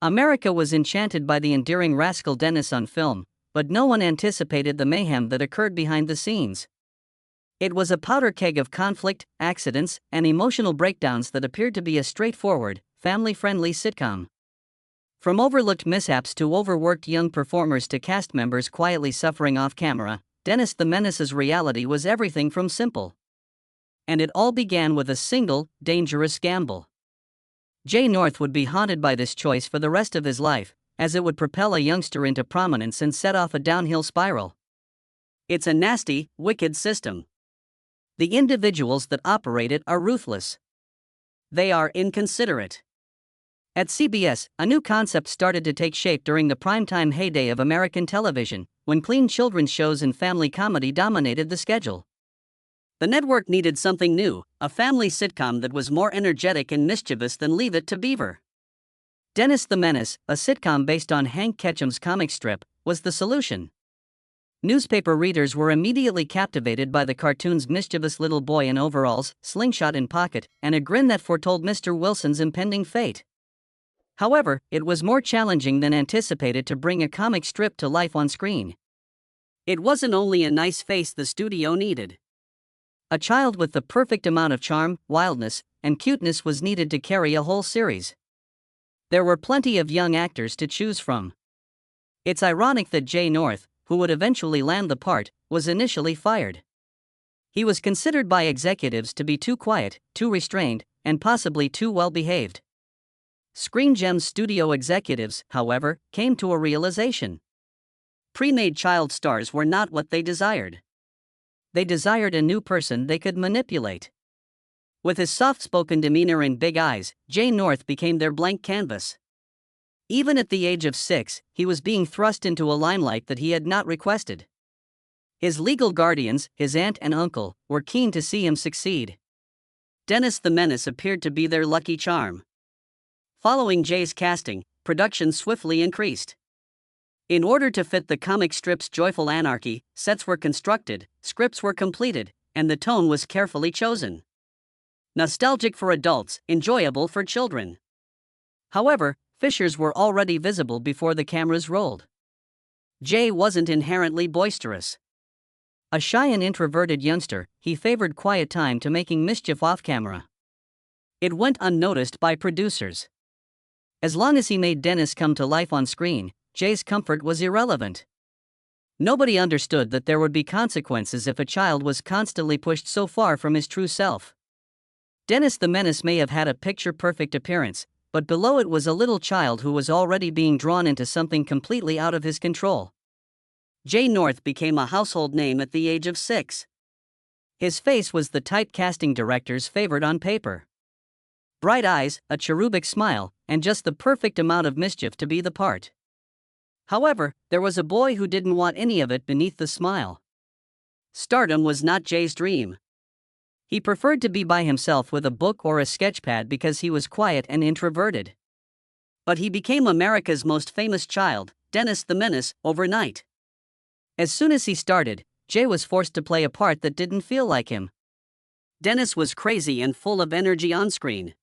America was enchanted by the endearing rascal Dennis on film, but no one anticipated the mayhem that occurred behind the scenes. It was a powder keg of conflict, accidents, and emotional breakdowns that appeared to be a straightforward, family-friendly sitcom. From overlooked mishaps to overworked young performers to cast members quietly suffering off camera, Menace the Menace's reality was everything from simple. And it all began with a single, dangerous gamble. Jay North would be haunted by this choice for the rest of his life, as it would propel a youngster into prominence and set off a downhill spiral. It's a nasty, wicked system. The individuals that operate it are ruthless. They are inconsiderate. At CBS, a new concept started to take shape during the primetime heyday of American television, when clean children's shows and family comedy dominated the schedule. The network needed something new, a family sitcom that was more energetic and mischievous than Leave It to Beaver. Menace the Menace, a sitcom based on Hank Ketchum's comic strip, was the solution. Newspaper readers were immediately captivated by the cartoon's mischievous little boy in overalls, slingshot in pocket, and a grin that foretold Mr. Wilson's impending fate. However, it was more challenging than anticipated to bring a comic strip to life on screen. It wasn't only a nice face the studio needed. A child with the perfect amount of charm, wildness, and cuteness was needed to carry a whole series. There were plenty of young actors to choose from. It's ironic that Jay North, who would eventually land the part, was initially fired. He was considered by executives to be too quiet, too restrained, and possibly too well-behaved. Screen Gems studio executives, however, came to a realization. Pre-made child stars were not what they desired. They desired a new person they could manipulate. With his soft-spoken demeanor and big eyes, Jay North became their blank canvas. Even at the age of 6, he was being thrust into a limelight that he had not requested. His legal guardians, his aunt and uncle, were keen to see him succeed. Menace the Menace appeared to be their lucky charm. Following Jay's casting, production swiftly increased. In order to fit the comic strip's joyful anarchy, sets were constructed, scripts were completed, and the tone was carefully chosen. Nostalgic for adults, enjoyable for children. However, fissures were already visible before the cameras rolled. Jay wasn't inherently boisterous. A shy and introverted youngster, he favored quiet time to making mischief off camera. It went unnoticed by producers. As long as he made Menace come to life on screen, Jay's comfort was irrelevant. Nobody understood that there would be consequences if a child was constantly pushed so far from his true self. Menace the Menace may have had a picture-perfect appearance, but below it was a little child who was already being drawn into something completely out of his control. Jay North became a household name at the age of 6. His face was the type casting directors favored on paper. Bright eyes, a cherubic smile, and just the perfect amount of mischief to be the part. However, there was a boy who didn't want any of it beneath the smile. Stardom was not Jay's dream. He preferred to be by himself with a book or a sketchpad because he was quiet and introverted. But he became America's most famous child, Menace the Menace, overnight. As soon as he started, Jay was forced to play a part that didn't feel like him. Menace was crazy and full of energy on screen.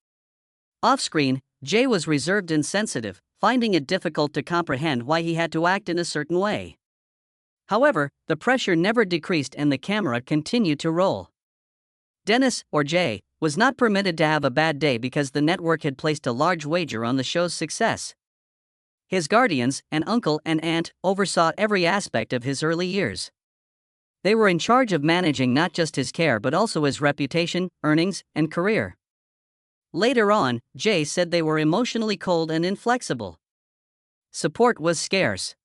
Off-screen, Jay was reserved and sensitive, finding it difficult to comprehend why he had to act in a certain way. However, the pressure never decreased and the camera continued to roll. Menace, or Jay, was not permitted to have a bad day because the network had placed a large wager on the show's success. His guardians, an uncle and aunt, oversaw every aspect of his early years. They were in charge of managing not just his care but also his reputation, earnings, and career. Later on, Jay said they were emotionally cold and inflexible. Support was scarce.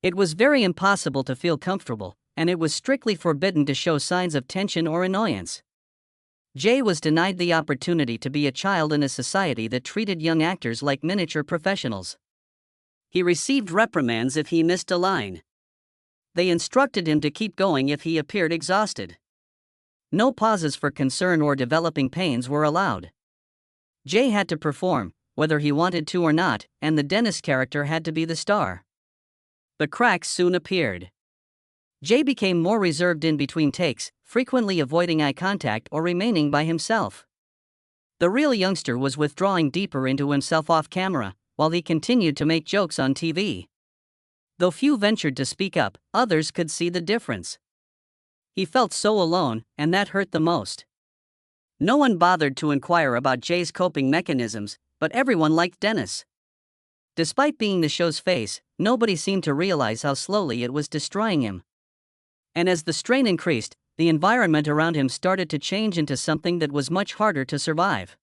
It was very impossible to feel comfortable, and it was strictly forbidden to show signs of tension or annoyance. Jay was denied the opportunity to be a child in a society that treated young actors like miniature professionals. He received reprimands if he missed a line. They instructed him to keep going if he appeared exhausted. No pauses for concern or developing pains were allowed. Jay had to perform, whether he wanted to or not, and the Menace character had to be the star. The cracks soon appeared. Jay became more reserved in between takes, frequently avoiding eye contact or remaining by himself. The real youngster was withdrawing deeper into himself off camera, while he continued to make jokes on TV. Though few ventured to speak up, others could see the difference. He felt so alone, and that hurt the most. No one bothered to inquire about Jay's coping mechanisms, but everyone liked Dennis. Despite being the show's face, nobody seemed to realize how slowly it was destroying him. And as the strain increased, the environment around him started to change into something that was much harder to survive.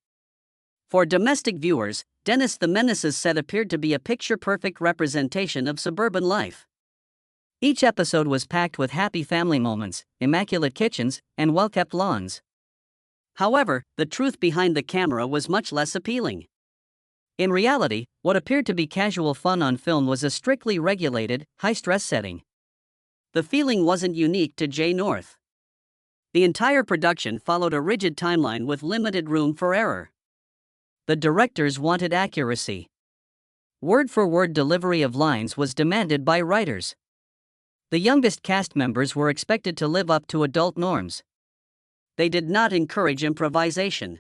For domestic viewers, Dennis the Menace's set appeared to be a picture-perfect representation of suburban life. Each episode was packed with happy family moments, immaculate kitchens, and well-kept lawns. However, the truth behind the camera was much less appealing. In reality, what appeared to be casual fun on film was a strictly regulated, high-stress setting. The feeling wasn't unique to Jay North. The entire production followed a rigid timeline with limited room for error. The directors wanted accuracy. Word-for-word delivery of lines was demanded by writers. The youngest cast members were expected to live up to adult norms. They did not encourage improvisation.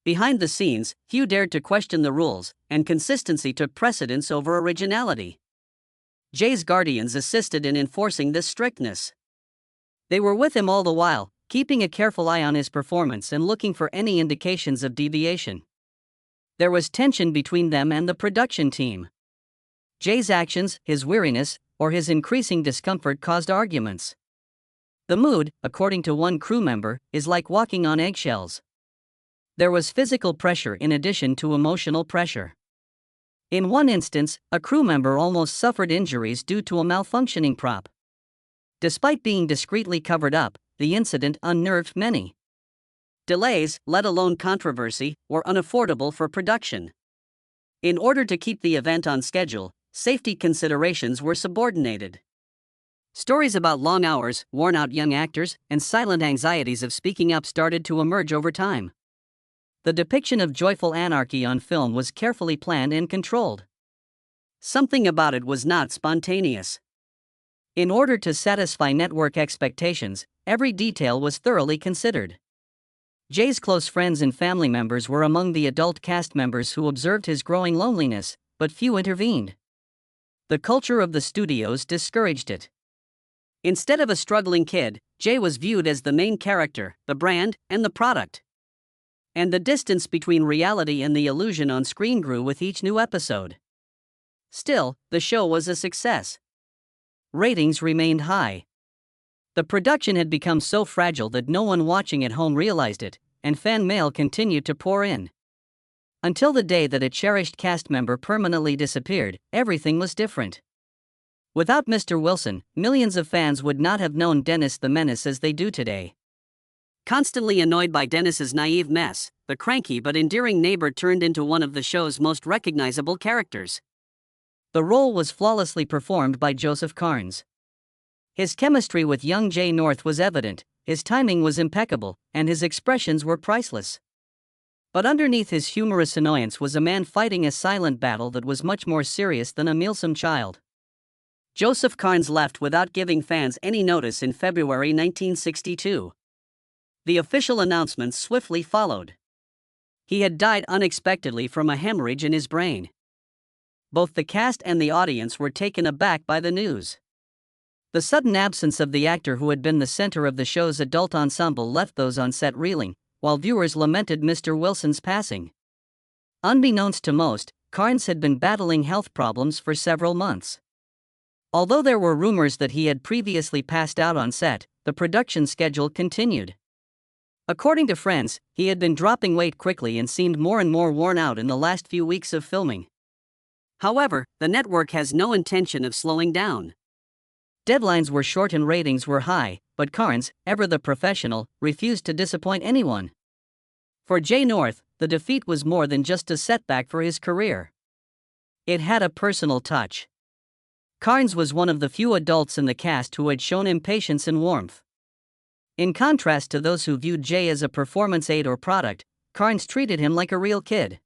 Behind the scenes, few dared to question the rules, and consistency took precedence over originality. Jay's guardians assisted in enforcing this strictness. They were with him all the while, keeping a careful eye on his performance and looking for any indications of deviation. There was tension between them and the production team. Jay's actions, his weariness, or his increasing discomfort caused arguments. The mood, according to one crew member, is like walking on eggshells. There was physical pressure in addition to emotional pressure. In one instance, a crew member almost suffered injuries due to a malfunctioning prop. Despite being discreetly covered up, the incident unnerved many. Delays, let alone controversy, were unaffordable for production. In order to keep the event on schedule, safety considerations were subordinated. Stories about long hours, worn-out young actors, and silent anxieties of speaking up started to emerge over time. The depiction of joyful anarchy on film was carefully planned and controlled. Something about it was not spontaneous. In order to satisfy network expectations, every detail was thoroughly considered. Jay's close friends and family members were among the adult cast members who observed his growing loneliness, but few intervened. The culture of the studios discouraged it. Instead of a struggling kid, Jay was viewed as the main character, the brand, and the product. And the distance between reality and the illusion on screen grew with each new episode. Still, the show was a success. Ratings remained high. The production had become so fragile that no one watching at home realized it, and fan mail continued to pour in. Until the day that a cherished cast member permanently disappeared, everything was different. Without Mr. Wilson, millions of fans would not have known Dennis the Menace as they do today. Constantly annoyed by Dennis's naive mess, the cranky but endearing neighbor turned into one of the show's most recognizable characters. The role was flawlessly performed by Joseph Carnes. His chemistry with young Jay North was evident, his timing was impeccable, and his expressions were priceless. But underneath his humorous annoyance was a man fighting a silent battle that was much more serious than a mealsome child. Joseph Carnes left without giving fans any notice in February 1962. The official announcement swiftly followed. He had died unexpectedly from a hemorrhage in his brain. Both the cast and the audience were taken aback by the news. The sudden absence of the actor who had been the center of the show's adult ensemble left those on set reeling, while viewers lamented Mr. Wilson's passing. Unbeknownst to most, Carnes had been battling health problems for several months. Although there were rumors that he had previously passed out on set, the production schedule continued. According to friends, he had been dropping weight quickly and seemed more and more worn out in the last few weeks of filming. However, the network has no intention of slowing down. Deadlines were short and ratings were high, but Carnes, ever the professional, refused to disappoint anyone. For Jay North, the defeat was more than just a setback for his career. It had a personal touch. Carnes was one of the few adults in the cast who had shown him patience and warmth. In contrast to those who viewed Jay as a performance aid or product, Carnes treated him like a real kid.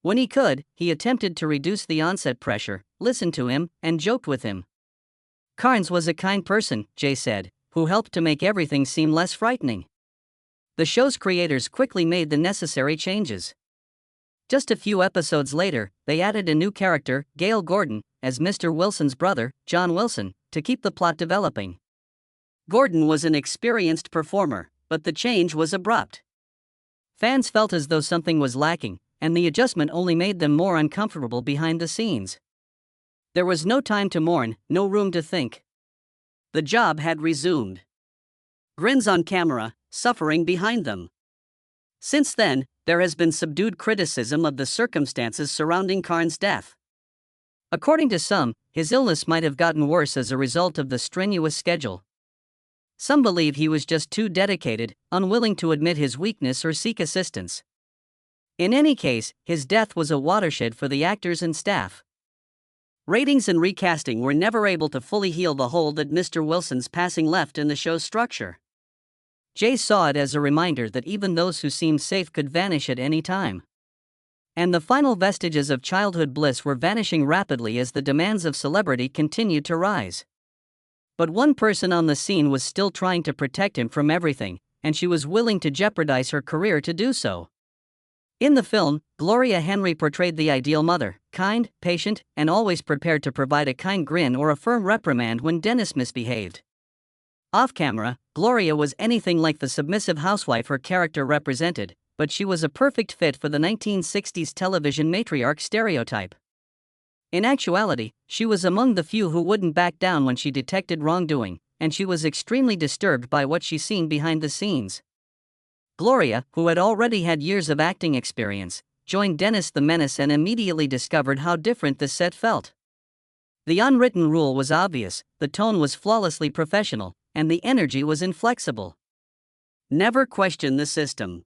When he could, he attempted to reduce the onset pressure, listened to him, and joked with him. Carnes was a kind person, Jay said, who helped to make everything seem less frightening. The show's creators quickly made the necessary changes. Just a few episodes later, they added a new character, Gale Gordon, as Mr. Wilson's brother, John Wilson, to keep the plot developing. Gordon was an experienced performer, but the change was abrupt. Fans felt as though something was lacking, and the adjustment only made them more uncomfortable behind the scenes. There was no time to mourn, no room to think. The job had resumed. Grins on camera, suffering behind them. Since then, there has been subdued criticism of the circumstances surrounding Karn's death. According to some, his illness might have gotten worse as a result of the strenuous schedule. Some believe he was just too dedicated, unwilling to admit his weakness or seek assistance. In any case, his death was a watershed for the actors and staff. Ratings and recasting were never able to fully heal the hole that Mr. Wilson's passing left in the show's structure. Jay saw it as a reminder that even those who seemed safe could vanish at any time. And the final vestiges of childhood bliss were vanishing rapidly as the demands of celebrity continued to rise. But one person on the scene was still trying to protect him from everything, and she was willing to jeopardize her career to do so. In the film, Gloria Henry portrayed the ideal mother, kind, patient, and always prepared to provide a kind grin or a firm reprimand when Dennis misbehaved. Off-camera, Gloria was anything like the submissive housewife her character represented, but she was a perfect fit for the 1960s television matriarch stereotype. In actuality, she was among the few who wouldn't back down when she detected wrongdoing, and she was extremely disturbed by what she seen behind the scenes. Gloria, who had already had years of acting experience, joined Dennis the Menace and immediately discovered how different the set felt. The unwritten rule was obvious, the tone was flawlessly professional, and the energy was inflexible. Never question the system.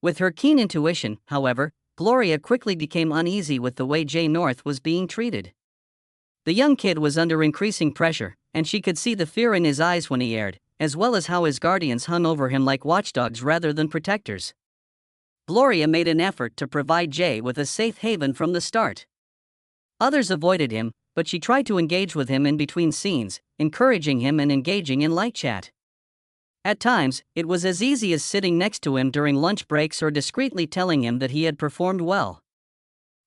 With her keen intuition, however, Gloria quickly became uneasy with the way Jay North was being treated. The young kid was under increasing pressure, and she could see the fear in his eyes when he aired, as well as how his guardians hung over him like watchdogs rather than protectors. Gloria made an effort to provide Jay with a safe haven from the start. Others avoided him, but she tried to engage with him in between scenes, encouraging him and engaging in light chat. At times, it was as easy as sitting next to him during lunch breaks or discreetly telling him that he had performed well.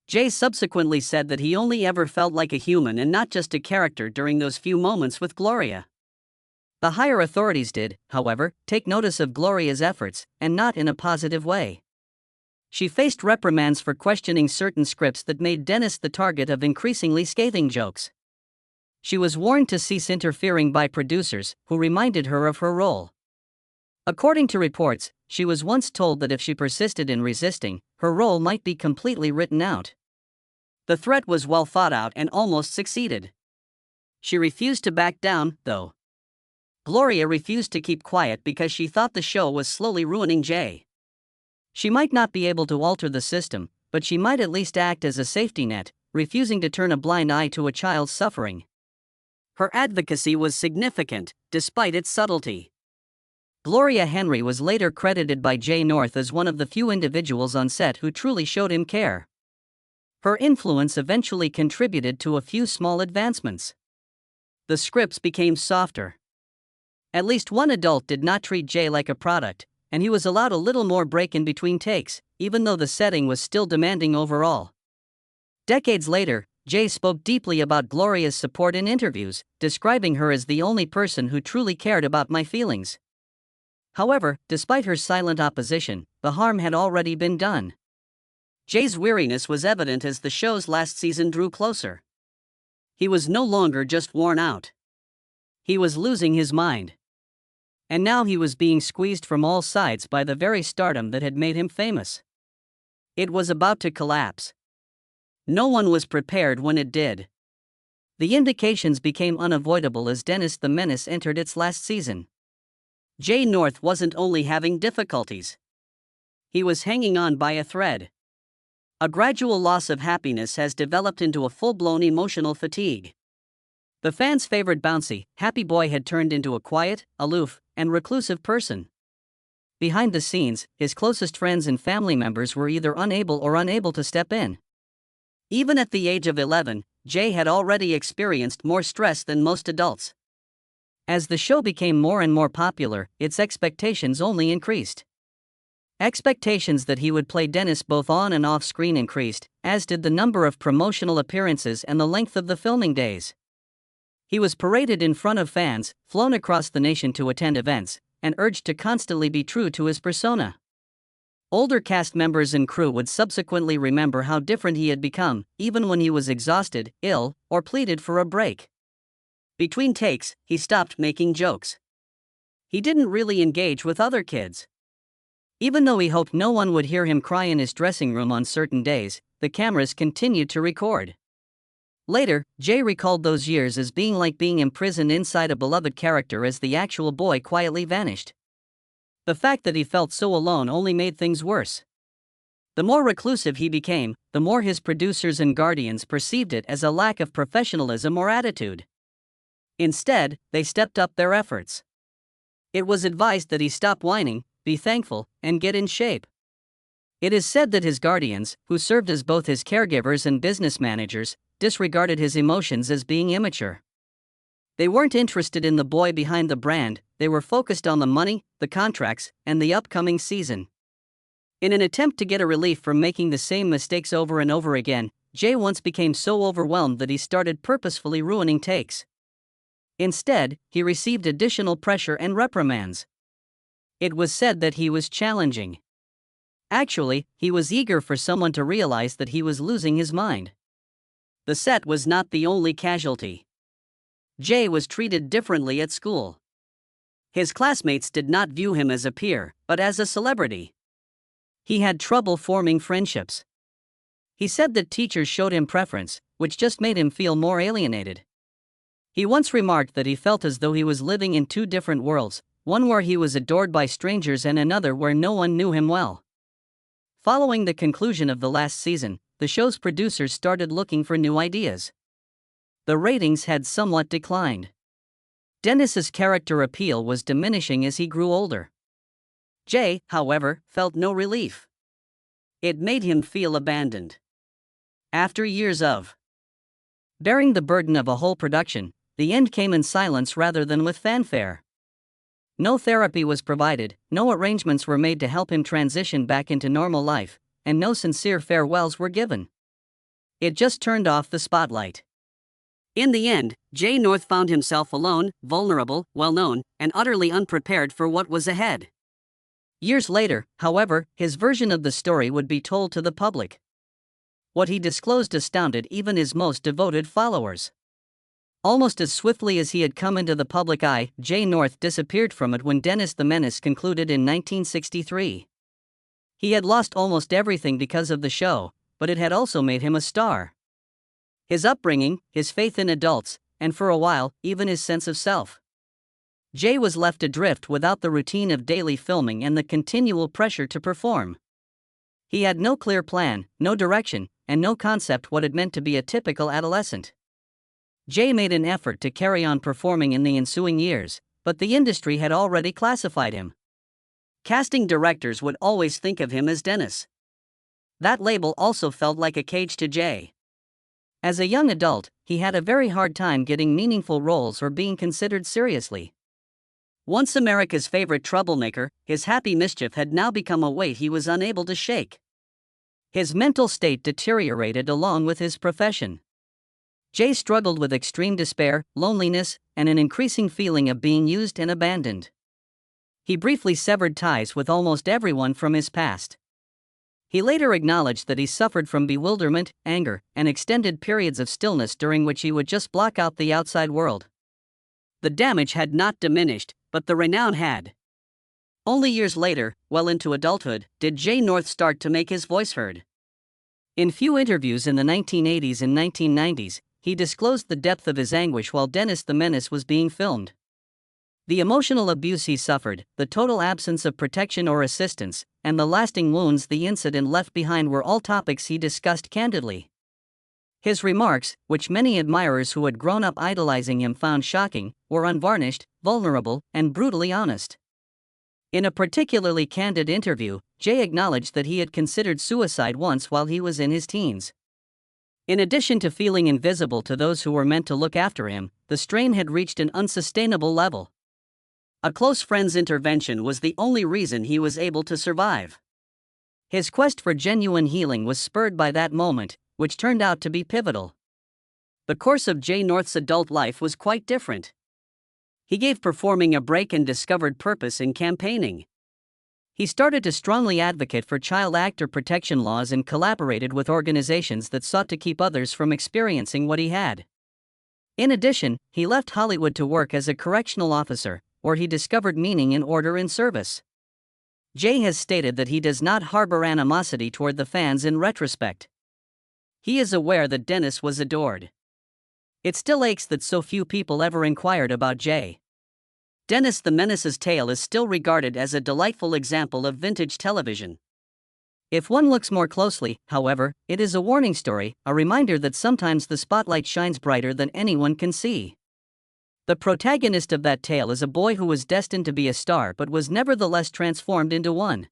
Jay subsequently said that he only ever felt like a human and not just a character during those few moments with Gloria. The higher authorities did, however, take notice of Gloria's efforts, and not in a positive way. She faced reprimands for questioning certain scripts that made Dennis the target of increasingly scathing jokes. She was warned to cease interfering by producers, who reminded her of her role. According to reports, she was once told that if she persisted in resisting, her role might be completely written out. The threat was well thought out and almost succeeded. She refused to back down, though. Gloria refused to keep quiet because she thought the show was slowly ruining Jay. She might not be able to alter the system, but she might at least act as a safety net, refusing to turn a blind eye to a child's suffering. Her advocacy was significant, despite its subtlety. Gloria Henry was later credited by Jay North as one of the few individuals on set who truly showed him care. Her influence eventually contributed to a few small advancements. The scripts became softer. At least one adult did not treat Jay like a product, and he was allowed a little more break in between takes, even though the setting was still demanding overall. Decades later, Jay spoke deeply about Gloria's support in interviews, describing her as the only person who truly cared about my feelings. However, despite her silent opposition, the harm had already been done. Jay's weariness was evident as the show's last season drew closer. He was no longer just worn out. He was losing his mind. And now he was being squeezed from all sides by the very stardom that had made him famous. It was about to collapse. No one was prepared when it did. The indications became unavoidable as Dennis the Menace entered its last season. Jay North wasn't only having difficulties. He was hanging on by a thread. A gradual loss of happiness has developed into a full-blown emotional fatigue. The fans' favorite bouncy, happy boy had turned into a quiet, aloof, and reclusive person. Behind the scenes, his closest friends and family members were either unable to step in. Even at the age of 11, Jay had already experienced more stress than most adults. As the show became more and more popular, its expectations only increased. Expectations that he would play Dennis both on and off screen increased, as did the number of promotional appearances and the length of the filming days. He was paraded in front of fans, flown across the nation to attend events, and urged to constantly be true to his persona. Older cast members and crew would subsequently remember how different he had become, even when he was exhausted, ill, or pleaded for a break. Between takes, he stopped making jokes. He didn't really engage with other kids. Even though he hoped no one would hear him cry in his dressing room on certain days, the cameras continued to record. Later, Jay recalled those years as being like being imprisoned inside a beloved character as the actual boy quietly vanished. The fact that he felt so alone only made things worse. The more reclusive he became, the more his producers and guardians perceived it as a lack of professionalism or attitude. Instead, they stepped up their efforts. It was advised that he stop whining, be thankful, and get in shape. It is said that his guardians, who served as both his caregivers and business managers, disregarded his emotions as being immature. They weren't interested in the boy behind the brand, they were focused on the money, the contracts, and the upcoming season. In an attempt to get a relief from making the same mistakes over and over again, Jay once became so overwhelmed that he started purposefully ruining takes. Instead, he received additional pressure and reprimands. It was said that he was challenging. Actually, he was eager for someone to realize that he was losing his mind. The set was not the only casualty. Jay was treated differently at school. His classmates did not view him as a peer, but as a celebrity. He had trouble forming friendships. He said that teachers showed him preference, which just made him feel more alienated. He once remarked that he felt as though he was living in two different worlds, one where he was adored by strangers and another where no one knew him well. Following the conclusion of the last season, the show's producers started looking for new ideas. The ratings had somewhat declined. Dennis's character appeal was diminishing as he grew older. Jay, however, felt no relief. It made him feel abandoned. After years of bearing the burden of a whole production, the end came in silence rather than with fanfare. No therapy was provided, no arrangements were made to help him transition back into normal life, and no sincere farewells were given. It just turned off the spotlight. In the end, Jay North found himself alone, vulnerable, well-known, and utterly unprepared for what was ahead. Years later, however, his version of the story would be told to the public. What he disclosed astounded even his most devoted followers. Almost as swiftly as he had come into the public eye, Jay North disappeared from it when Dennis the Menace concluded in 1963. He had lost almost everything because of the show, but it had also made him a star. His upbringing, his faith in adults, and for a while, even his sense of self. Jay was left adrift without the routine of daily filming and the continual pressure to perform. He had no clear plan, no direction, and no concept what it meant to be a typical adolescent. Jay made an effort to carry on performing in the ensuing years, but the industry had already classified him. Casting directors would always think of him as Dennis. That label also felt like a cage to Jay. As a young adult, he had a very hard time getting meaningful roles or being considered seriously. Once America's favorite troublemaker, his happy mischief had now become a weight he was unable to shake. His mental state deteriorated along with his profession. Jay struggled with extreme despair, loneliness, and an increasing feeling of being used and abandoned. He briefly severed ties with almost everyone from his past. He later acknowledged that he suffered from bewilderment, anger, and extended periods of stillness during which he would just block out the outside world. The damage had not diminished, but the renown had. Only years later, well into adulthood, did Jay North start to make his voice heard. In few interviews in the 1980s and 1990s, he disclosed the depth of his anguish while Dennis the Menace was being filmed. The emotional abuse he suffered, the total absence of protection or assistance, and the lasting wounds the incident left behind were all topics he discussed candidly. His remarks, which many admirers who had grown up idolizing him found shocking, were unvarnished, vulnerable, and brutally honest. In a particularly candid interview, Jay acknowledged that he had considered suicide once while he was in his teens. In addition to feeling invisible to those who were meant to look after him, the strain had reached an unsustainable level. A close friend's intervention was the only reason he was able to survive. His quest for genuine healing was spurred by that moment, which turned out to be pivotal. The course of Jay North's adult life was quite different. He gave performing a break and discovered purpose in campaigning. He started to strongly advocate for child actor protection laws and collaborated with organizations that sought to keep others from experiencing what he had. In addition, he left Hollywood to work as a correctional officer, where he discovered meaning in order and service. Jay has stated that he does not harbor animosity toward the fans in retrospect. He is aware that Dennis was adored. It still aches that so few people ever inquired about Jay. Dennis the Menace's tale is still regarded as a delightful example of vintage television. If one looks more closely, however, it is a warning story, a reminder that sometimes the spotlight shines brighter than anyone can see. The protagonist of that tale is a boy who was destined to be a star but was nevertheless transformed into one.